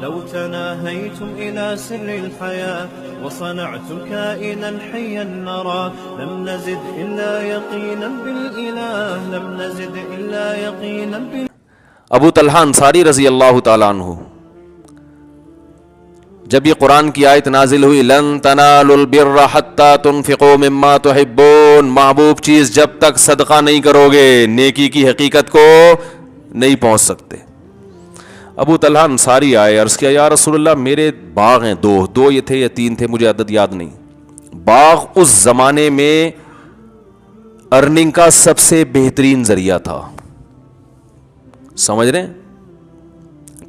لو تناهيتم إلى سر الحياة وصنعتم كائنا حيا نرى لم نزد إلا يقينا بالإله لم نزد إلا يقينا بالإله. ابو طلحہ انصاری رضی اللہ تعالیٰ عنہ، جب یہ قرآن کی آیت نازل ہوئی لن تنالوا البر حتی تنفقوا مما تحبون، محبوب چیز جب تک صدقہ نہیں کرو گے نیکی کی حقیقت کو نہیں پہنچ سکتے. ابو طلحہ انصاری آئے، عرض کیا یا رسول اللہ میرے باغ ہیں دو یہ تھے یا تین تھے مجھے عدد یاد نہیں. باغ اس زمانے میں ارننگ کا سب سے بہترین ذریعہ تھا، سمجھ رہے ہیں،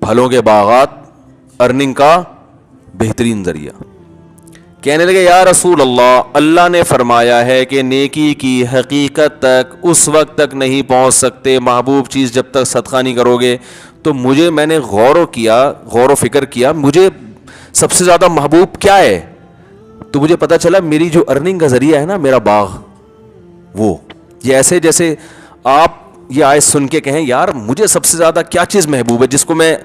پھلوں کے باغات ارننگ کا بہترین ذریعہ. کہنے لگے یا رسول اللہ، اللہ نے فرمایا ہے کہ نیکی کی حقیقت تک اس وقت تک نہیں پہنچ سکتے محبوب چیز جب تک صدقہ نہیں کرو گے. تو میں نے غور و فکر کیا مجھے سب سے زیادہ محبوب کیا ہے، تو مجھے پتا چلا میری جو ارننگ کا ذریعہ ہے نا میرا باغ، وہ یہ ایسے جیسے آپ یہ آیت سن کے کہیں یار مجھے سب سے زیادہ کیا چیز محبوب ہے جس کو میں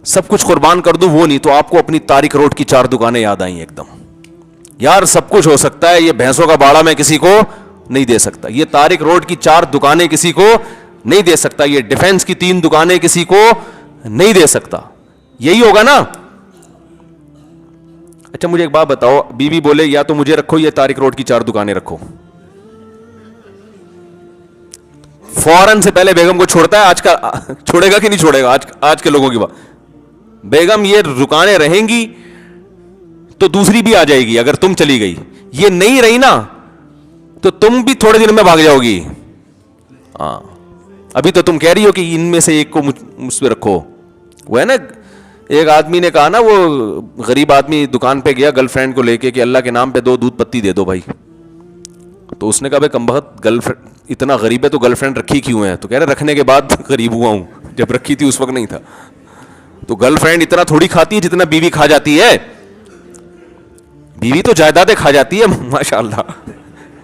سب کچھ قربان کر دوں، وہ نہیں، تو آپ کو اپنی تارک روڈ کی 4 دکانیں یاد آئیں ایک دم. یار سب کچھ ہو سکتا ہے، یہ بھینسوں کا باڑا میں کسی کو نہیں دے سکتا، یہ تارک روڈ کی 4 دکانیں کسی کو نہیں دے سکتا، یہ ڈیفنس کی 3 دکانیں کسی کو نہیں دے سکتا. یہی ہوگا نا. اچھا مجھے ایک بات بتاؤ، بیوی بولے یا تو مجھے رکھو یا تارک روڈ کی 4 دکانیں رکھو، فوراً سے پہلے بیگم کو چھوڑتا ہے؟ آج کا چھوڑے گا کہ نہیں چھوڑے گا؟ آج کے لوگوں کی بات، بیگم یہ دکانیں رہیں گی تو دوسری بھی آ جائے گی. اگر تم چلی گئی یہ نہیں رہی نا تو تم بھی تھوڑے دن میں بھاگ جاؤ گی. ہاں ابھی تو تم کہہ رہی ہو کہ ان میں سے ایک کو مجھ پہ رکھو. وہ ہے نا ایک آدمی نے کہا نا، وہ غریب آدمی دکان پہ گیا گرل فرینڈ کو لے کے کہ اللہ کے نام پہ 2 دودھ پتی دے دو بھائی. تو اس نے کہا بھائی کمبخت گرل فرینڈ اتنا غریب ہے تو گرل فرینڈ رکھی کیوں ہے؟ تو کہہ رہے رکھنے کے بعد غریب ہوا ہوں، جب رکھی تھی اس وقت نہیں تھا. تو گرل فرینڈ اتنا تھوڑی کھاتی ہے جتنا بیوی کھا جاتی ہے. بیوی تو جائیدادیں کھا جاتی ہے ماشاء اللہ،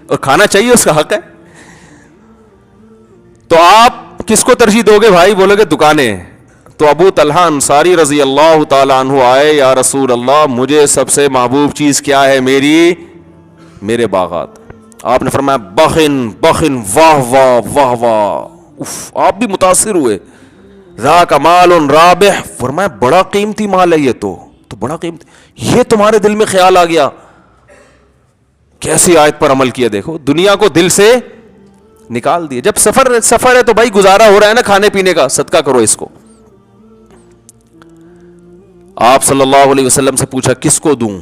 اور کھانا چاہیے، اس کا حق ہے. تو آپ کس کو ترجیح دو گے بھائی؟ بولو گے دکانیں. تو ابو طلحہ انصاری رضی اللہ تعالیٰ عنہ آئے، یا رسول اللہ مجھے سب سے محبوب چیز کیا ہے؟ میرے باغات. آپ نے فرمایا بخن بخن، واہ واہ واہ واہ. آپ بھی متاثر ہوئے. ذاک مال رابح، فرمایا بڑا قیمتی مال ہے یہ تو بڑا قیمتی. یہ تمہارے دل میں خیال آ گیا، کیسی آیت پر عمل کیا. دیکھو دنیا کو دل سے نکال دیے. جب سفر ہے تو بھائی گزارا ہو رہا ہے نا کھانے پینے کا، صدقہ کرو اس کو. آپ صلی اللہ علیہ وسلم سے پوچھا کس کو دوں؟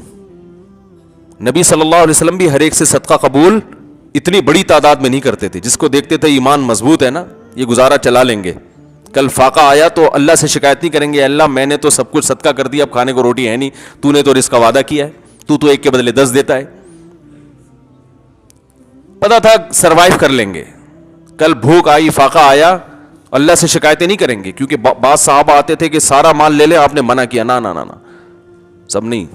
نبی صلی اللہ علیہ وسلم بھی ہر ایک سے صدقہ قبول اتنی بڑی تعداد میں نہیں کرتے تھے. جس کو دیکھتے تھے ایمان مضبوط ہے نا، یہ گزارا چلا لیں گے، کل فاقہ آیا تو اللہ سے شکایت نہیں کریں گے اللہ میں نے تو سب کچھ صدقہ کر دیا، اب کھانے کو روٹی ہے نہیں، تو نے تو رزق کا وعدہ کیا ہے، تو ایک کے بدلے 10 دیتا ہے. پتا تھا سروائیو کر لیں گے. کل بھوک آئی، فاقہ آیا، اللہ سے شکایتیں نہیں کریں گے. کیونکہ بعض صحابہ آتے تھے کہ سارا مال لے لیں، آپ نے منع کیا، نا نا نا نا سب نہیں.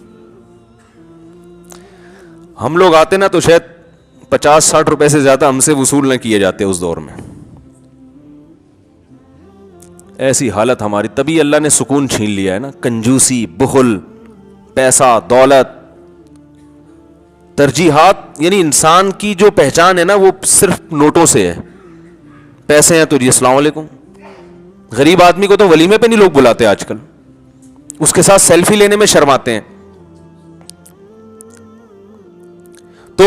ہم لوگ آتے نا تو شاید 50-60 روپے سے زیادہ ہم سے وصول نہ کیے جاتے اس دور میں. ایسی حالت ہماری، تبھی اللہ نے سکون چھین لیا ہے نا. کنجوسی، بخل، پیسہ، دولت، ترجیحات، یعنی انسان کی جو پہچان ہے نا وہ صرف نوٹوں سے ہے. پیسے ہیں تو جی السلام علیکم. غریب آدمی کو تو ولیمے پہ نہیں لوگ بلاتے آج کل، اس کے ساتھ سیلفی لینے میں شرماتے ہیں. تو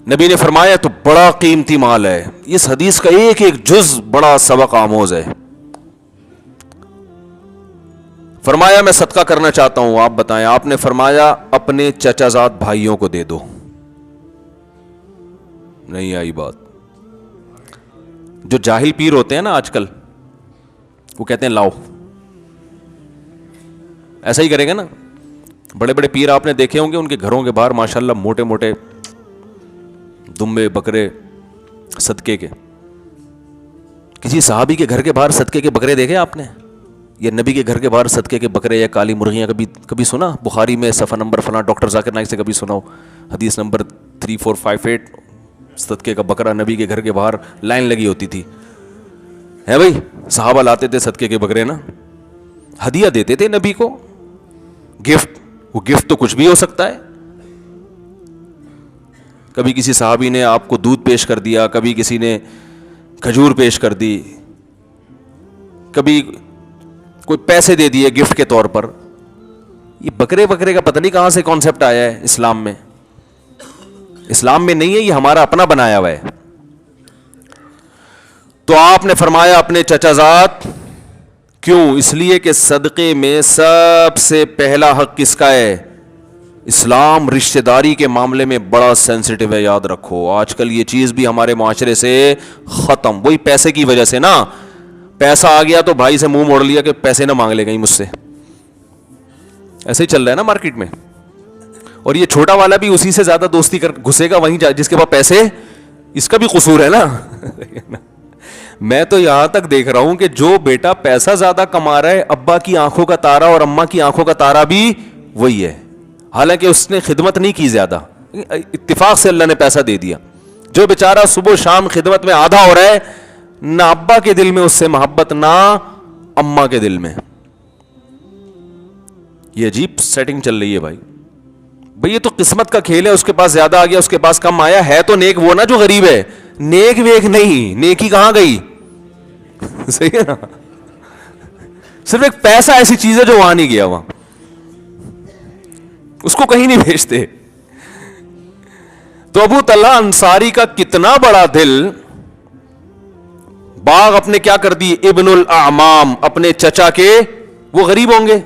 نبی نے فرمایا تو بڑا قیمتی مال ہے. اس حدیث کا ایک ایک جز بڑا سبق آموز ہے. فرمایا میں صدقہ کرنا چاہتا ہوں، آپ بتائیں. آپ نے فرمایا اپنے چچا زاد بھائیوں کو دے دو. نہیں آئی بات. جو جاہل پیر ہوتے ہیں نا آج کل، وہ کہتے ہیں لاؤ، ایسا ہی کریں گے نا. بڑے بڑے پیر آپ نے دیکھے ہوں گے، ان کے گھروں کے باہر ماشاءاللہ موٹے موٹے دمبے بکرے صدقے کے. کسی صحابی کے گھر کے باہر صدقے کے بکرے دیکھے آپ نے؟ یا نبی کے گھر کے باہر صدقے کے بکرے یا کالی مرغیاں کبھی سنا؟ بخاری میں صفحہ نمبر فلاں ڈاکٹر ذاکر نائک سے کبھی سنا ہو، حدیث نمبر 3458، صدقے کا بکرا نبی کے گھر کے باہر لائن لگی ہوتی تھی. ہے بھائی، صحابہ لاتے تھے صدقے کے بکرے نا. ہدیہ دیتے تھے نبی کو, گفٹ. وہ گفٹ تو کچھ بھی ہو سکتا ہے. کبھی کسی صحابی نے آپ کو دودھ پیش کر دیا, کبھی کسی نے کھجور پیش کر دی, کبھی کوئی پیسے دے دیے گفٹ کے طور پر. یہ بکرے کا پتہ نہیں کہاں سے کانسیپٹ آیا ہے اسلام میں. اسلام میں نہیں ہے, یہ ہمارا اپنا بنایا ہوا ہے. تو آپ نے فرمایا اپنے چچا زاد. کیوں؟ اس لیے کہ صدقے میں سب سے پہلا حق کس کا ہے؟ اسلام رشتہ داری کے معاملے میں بڑا سینسٹیو ہے, یاد رکھو. آج کل یہ چیز بھی ہمارے معاشرے سے ختم, وہی پیسے کی وجہ سے نا. پیسہ آ گیا تو بھائی سے منہ موڑ لیا کہ پیسے نہ مانگ لے کہیں مجھ سے. ایسے ہی چل رہا ہے نا مارکیٹ میں. اور یہ چھوٹا والا بھی اسی سے زیادہ دوستی کر گھسے گا وہیں جس کے پاس پیسے. اس کا بھی قصور ہے نا. میں تو یہاں تک دیکھ رہا ہوں کہ جو بیٹا پیسہ زیادہ کما رہا ہے, ابا کی آنکھوں کا تارا اور اماں کی آنکھوں کا تارا بھی وہی ہے, حالانکہ اس نے خدمت نہیں کی زیادہ, اتفاق سے اللہ نے پیسہ دے دیا. جو بیچارہ صبح شام خدمت میں آدھا ہو رہا ہے, نہ ابا کے دل میں اس سے محبت, نہ اماں کے دل میں. یہ عجیب سیٹنگ چل رہی ہے بھائی. یہ تو قسمت کا کھیل ہے, اس کے پاس زیادہ آ گیا, اس کے پاس کم آیا. ہے تو نیک وہ نا جو غریب ہے, نیک ویک نہیں. نیکی کہاں گئی؟ صحیح ہے نا. صرف ایک پیسہ ایسی چیز ہے جو وہاں نہیں گیا, وہاں اس کو کہیں نہیں بھیجتے. تو ابو طلحہ انصاری کا کتنا بڑا دل. باغ اپنے کیا کر دی؟ ابن الاعمام, اپنے چچا کے. وہ غریب ہوں گے,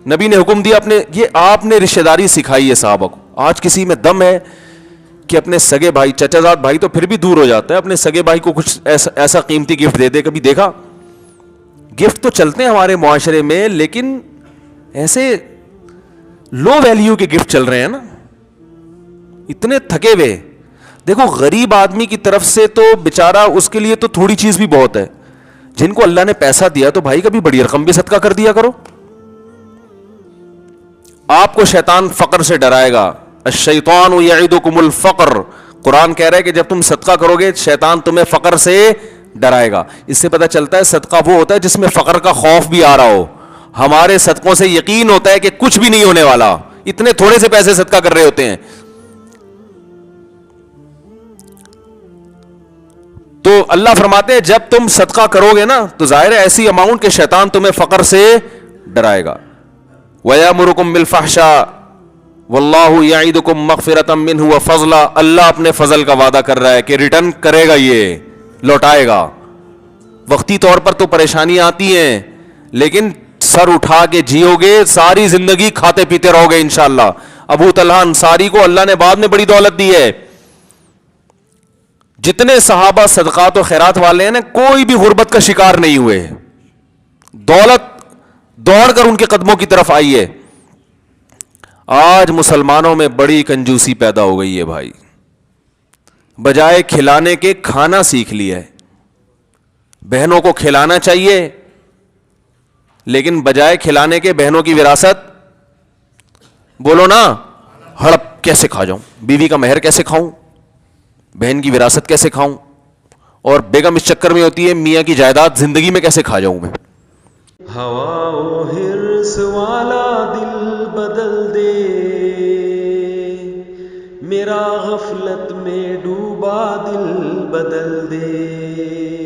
نبی نے حکم دیا اپنے. یہ آپ نے رشتہ داری سکھائی ہے صحابہ کو. آج کسی میں دم ہے کہ اپنے سگے بھائی, چچا زاد بھائی تو پھر بھی دور ہو جاتا ہے, اپنے سگے بھائی کو کچھ ایسا قیمتی گفٹ دے دے. کبھی دیکھا؟ گفٹ تو چلتے ہیں ہمارے معاشرے میں, لیکن ایسے لو ویلیو کے گفٹ چل رہے ہیں نا, اتنے تھکے ہوئے. دیکھو غریب آدمی کی طرف سے تو بیچارہ, اس کے لیے تو تھوڑی چیز بھی بہت ہے. جن کو اللہ نے پیسہ دیا تو بھائی کبھی بڑی رقم بھی صدقہ کر دیا کرو. آپ کو شیطان فقر سے ڈرائے گا. الشیطان یعدکم الفقر, قرآن کہہ رہا ہے کہ جب تم صدقہ کرو گے شیطان تمہیں فقر سے ڈرائے گا. اس سے پتہ چلتا ہے صدقہ وہ ہوتا ہے جس میں فقر کا خوف بھی آ رہا ہو. ہمارے صدقوں سے یقین ہوتا ہے کہ کچھ بھی نہیں ہونے والا, اتنے تھوڑے سے پیسے صدقہ کر رہے ہوتے ہیں. تو اللہ فرماتے ہیں جب تم صدقہ کرو گے نا تو ظاہر ہے ایسی اماؤنٹ کہ شیطان تمہیں فقر سے ڈرائے گا. وَيَأْمُرُكُمْ بِالْفَحْشَاءِ وَاللَّهُ يَعِدُكُمْ مَغْفِرَةً مِّنْهُ وَفَضْلًا, اللہ اپنے فضل کا وعدہ کر رہا ہے کہ ریٹرن کرے گا, یہ لوٹائے گا. وقتی طور پر تو پریشانیاں آتی ہیں, لیکن سر اٹھا کے جیو گے ساری زندگی, کھاتے پیتے رہو گے انشاءاللہ. ابو طلحہ انصاری کو اللہ نے بعد میں بڑی دولت دی ہے. جتنے صحابہ صدقات و خیرات والے ہیں نا, کوئی بھی غربت کا شکار نہیں ہوئے. دولت دوڑ کر ان کے قدموں کی طرف آئی ہے. آج مسلمانوں میں بڑی کنجوسی پیدا ہو گئی ہے بھائی. بجائے کھلانے کے کھانا سیکھ لیا ہے. بہنوں کو کھلانا چاہیے, لیکن بجائے کھلانے کے بہنوں کی وراثت, بولو نا, ہڑپ کیسے کھا جاؤں, بیوی کا مہر کیسے کھاؤں, بہن کی وراثت کیسے کھاؤں, اور بیگم اس چکر میں ہوتی ہے میاں کی جائیداد زندگی میں کیسے کھا جاؤں میں. ہوا و حرص والا دل بدل دے, میرا غفلت میں ڈوبا دل بدل دے.